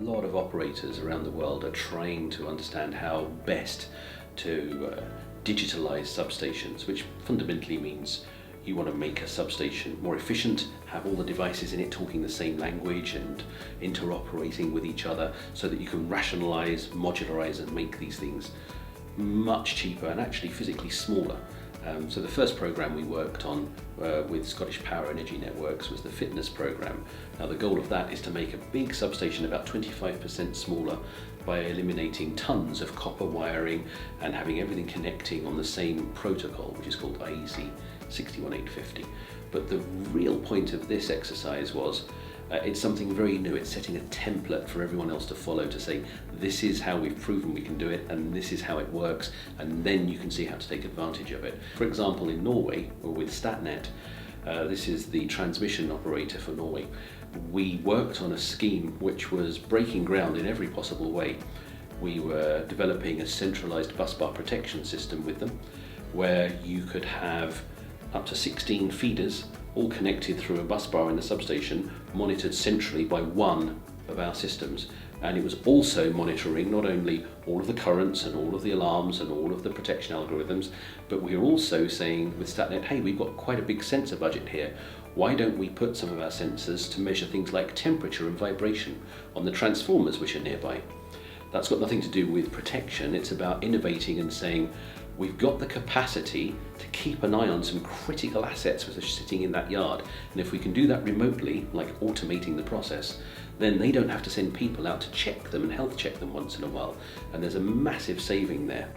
lot of operators around the world are trying to understand how best to digitalize substations, which fundamentally means you want to make a substation more efficient, have all the devices in it talking the same language and interoperating with each other so that you can rationalize, modularize and make these things much cheaper and actually physically smaller. So the first program we worked on with Scottish Power Energy Networks was the fitness program. Now the goal of that is to make a big substation about 25% smaller by eliminating tons of copper wiring and having everything connecting on the same protocol, which is called IEC 61850. But the real point of this exercise was it's something very new. It's setting a template for everyone else to follow to say, this is how we've proven we can do it and this is how it works, and then you can see how to take advantage of it. For example, in Norway, or with Statnett, this is the transmission operator for Norway, we worked on a scheme which was breaking ground in every possible way. We were developing a centralized busbar protection system with them, where you could have up to 16 feeders all connected through a bus bar in the substation, monitored centrally by one of our systems. And it was also monitoring not only all of the currents and all of the alarms and all of the protection algorithms, but we were also saying with Statnett, hey, we've got quite a big sensor budget here. Why don't we put some of our sensors to measure things like temperature and vibration on the transformers which are nearby? That's got nothing to do with protection. It's about innovating and saying, we've got the capacity to keep an eye on some critical assets which are sitting in that yard. And if we can do that remotely, like automating the process, then they don't have to send people out to check them and health check them once in a while. And there's a massive saving there.